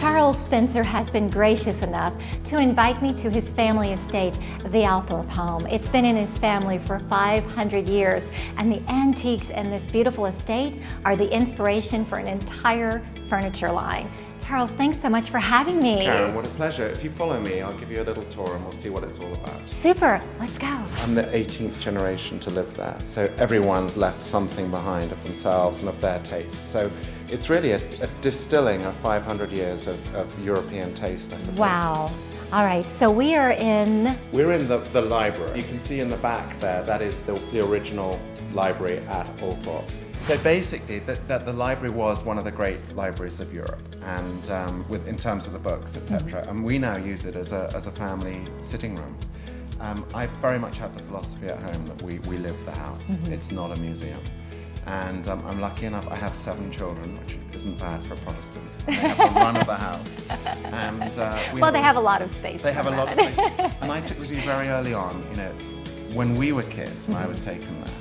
Charles Spenser has been gracious enough to invite me to his family estate, the Althorp home. It's been in his family for 500 years, and the antiques in this beautiful estate are the inspiration for an entire furniture line. Charles, thanks so much for having me. Karen, what a pleasure. If you follow me, I'll give you a little tour and we'll see what it's all about. Super, let's go. I'm the 18th generation to live there, so everyone's left something behind of themselves and of their taste. So it's really a distilling of 500 years of European taste, I suppose. Wow. All right, so we are in... We're in the library. You can see in the back there, that is the original library at Althorp. So basically, the library was one of the great libraries of Europe, and in terms of the books, etc. And we now use it as a family sitting room. I very much have the philosophy at home that we live the house. It's not a museum. And I'm lucky enough, I have 7 children, which isn't bad for a Protestant. They have the run of the house. And they have a lot of space. They have a lot of space. And I took the view very early on, when we were kids and I was taken there,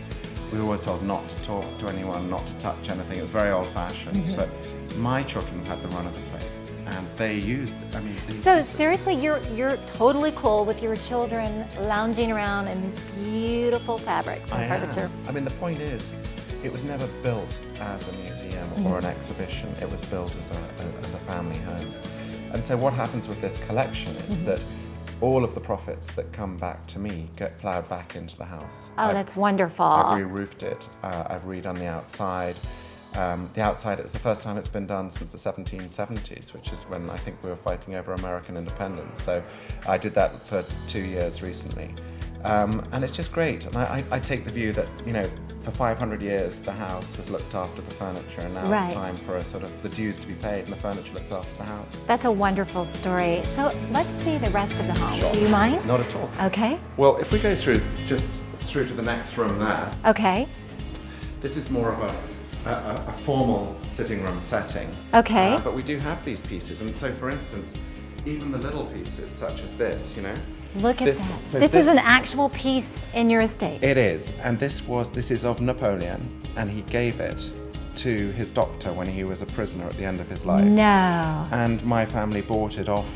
we were always told not to talk to anyone, not to touch anything. It was very old-fashioned. But my children had the run of the place, and they used these So pieces. seriously, you're totally cool with your children lounging around in these beautiful fabrics and furniture. The point is, it was never built as a museum or an exhibition. It was built as a family home. And so what happens with this collection is that all of the profits that come back to me get ploughed back into the house. Oh, that's wonderful. I've re-roofed it. I've redone the outside. The outside, it's the first time it's been done since the 1770s, which is when I think we were fighting over American independence. So I did that for 2 years recently. And it's just great. And I take the view that, for 500 years the house has looked after the furniture, and now it's time for the dues to be paid and the furniture looks after the house. That's a wonderful story. So let's see the rest of the home. Sure. Do you mind? Not at all. Okay. Well, if we go just through to the next room there. Okay. This is more of a formal sitting room setting. Okay. But we do have these pieces, and so for instance, even the little pieces such as this, Look at that. So this is an actual piece in your estate. It is, and this is of Napoleon, and he gave it to his doctor when he was a prisoner at the end of his life. No. And my family bought it off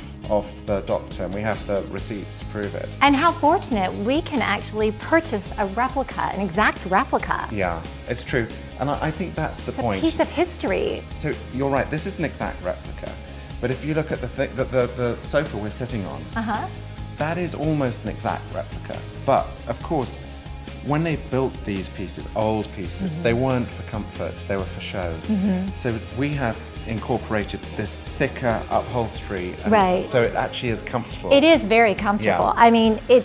the doctor, and we have the receipts to prove it. And how fortunate we can actually purchase a replica, an exact replica. Yeah, it's true, and I think that's the point. It's a piece of history. So you're right, this is an exact replica, but if you look at the sofa we're sitting on, that is almost an exact replica. But of course, when they built these pieces, old pieces, they weren't for comfort, they were for show. So we have incorporated this thicker upholstery, so it actually is comfortable. It is very comfortable. Yeah. It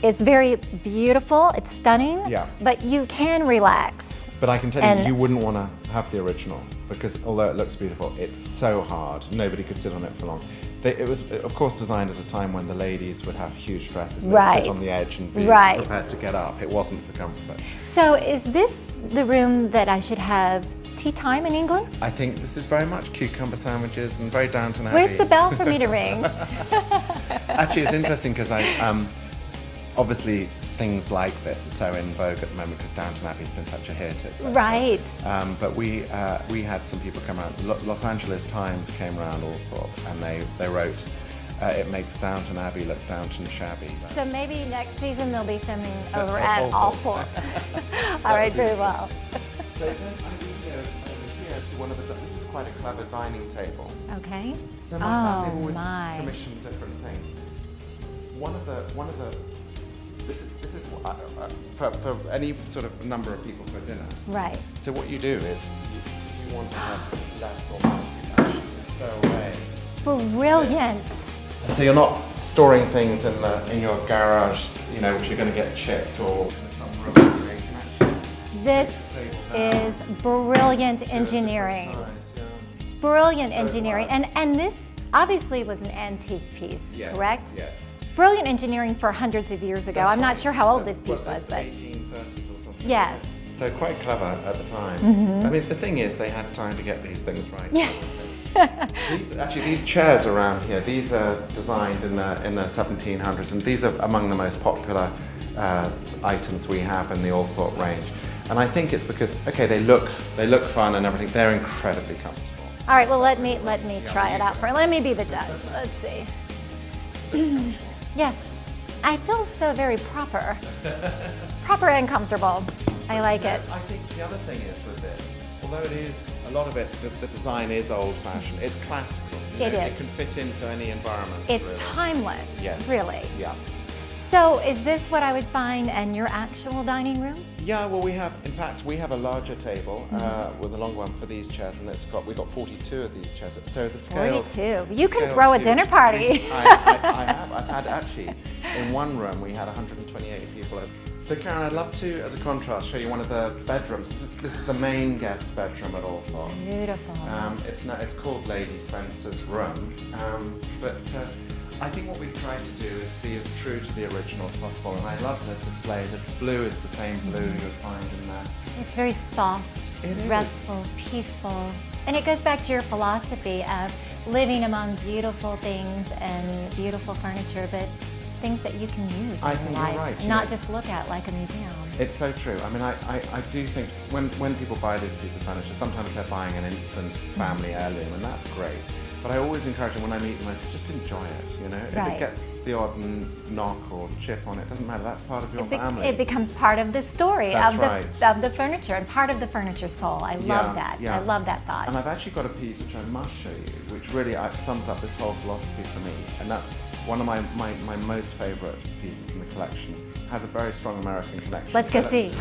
is very beautiful, it's stunning, but you can relax. But I can tell you wouldn't want to have the original, because although it looks beautiful, it's so hard. Nobody could sit on it for long. It was, of course, designed at a time when the ladies would have huge dresses. They'd sit on the edge and be prepared to get up. It wasn't for comfort. So is this the room that I should have tea time in England? I think this is very much cucumber sandwiches and very Downton Abbey. Where's the bell for me to ring? Actually, it's interesting because obviously things like this are so in vogue at the moment because Downton Abbey's been such a hit. Right. But we had some people come around. Los Angeles Times came around Althorp, and they wrote, it makes Downton Abbey look Downton shabby. So maybe next season they'll be filming over at Althorp. All right, very well. So then I think here to one of this is quite a clever dining table. Okay. So my family always commissioned different things. One of the this is for any sort of number of people for dinner. Right. So what you do is, if you want to have less or more, you actually stow away. Brilliant. And so you're not storing things in your garage, which you're going to get chipped or some room where you can actually This is brilliant engineering. Brilliant engineering. And this obviously was an antique piece, correct? Yes. Brilliant engineering for hundreds of years ago. I'm not sure how old this piece was, but 1830s or something. Yes. So quite clever at the time. The thing is, they had time to get these things right. Yeah. These chairs around here, these are designed in the 1700s, and these are among the most popular items we have in the Althorp range. And I think it's because, they look fun and everything. They're incredibly comfortable. All right, well, let me try it out first. Let me be the judge. Let's see. Yes, I feel so very proper. Proper and comfortable. I like it. I think the other thing is with this, although it is, a lot of it, the design is old-fashioned, it's classical. It is. It can fit into any environment. It's really. timeless, Yes. really. Yeah. So is this what I would find in your actual dining room? Yeah, well, we have a larger table with a long one for these chairs, and we've got 42 of these chairs. So the scale. 42. You can throw a dinner party. I have. I've had actually, in one room we had 128 people. So Karen, I'd love to, as a contrast, show you one of the bedrooms. This is the main guest bedroom at Althorp. Beautiful. It's called Lady Spencer's room, but I think what we've tried to do is be as true to the original as possible, and I love the display. This blue is the same blue you'd find in there. It's very soft, restful, peaceful, and it goes back to your philosophy of living among beautiful things and beautiful furniture, but things that you can use I in think your life, you're right, not just look at like a museum. It's so true. I mean, I do think when people buy this piece of furniture, sometimes they're buying an instant family heirloom, and that's great. But I always encourage them when I meet them, I say, just enjoy it, you know? Right. If it gets the odd knock or chip on it, doesn't matter, that's part of your family. It becomes part of the story That's of the furniture and part of the furniture soul. I love that. Yeah. I love that thought. And I've actually got a piece which I must show you, which really sums up this whole philosophy for me. And that's one of my most favourite pieces in the collection. It has a very strong American connection. Let's go see.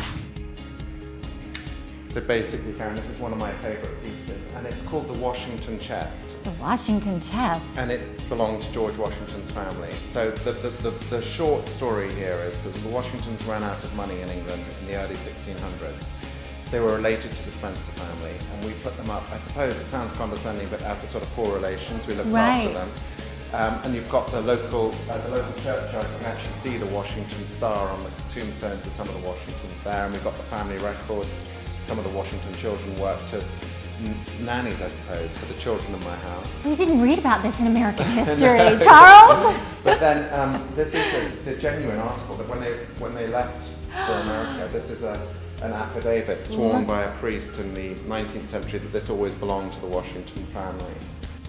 So basically, Karen, this is one of my favourite pieces, and it's called the Washington Chest. The Washington Chest. And it belonged to George Washington's family. So the short story here is that the Washingtons ran out of money in England in the early 1600s. They were related to the Spencer family, and we put them up, I suppose it sounds condescending, but as the sort of poor relations, we looked after them. And you've got the local churchyard. You can actually see the Washington star on the tombstones of some of the Washingtons there, and we've got the family records. Some of the Washington children worked as nannies, I suppose, for the children in my house. We didn't read about this in American history, Charles. But then this is the genuine article that when they left for America, this is an affidavit sworn by a priest in the 19th century that this always belonged to the Washington family.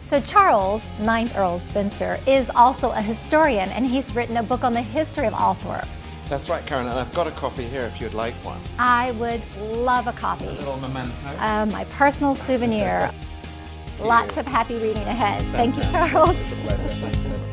So Charles, 9th Earl Spencer, is also a historian, and he's written a book on the history of Althorp. That's right, Karen, and I've got a copy here if you'd like one. I would love a copy. A little memento. My personal souvenir. Lots of happy reading ahead. Thank you, Charles. It's a pleasure. Thanks so much.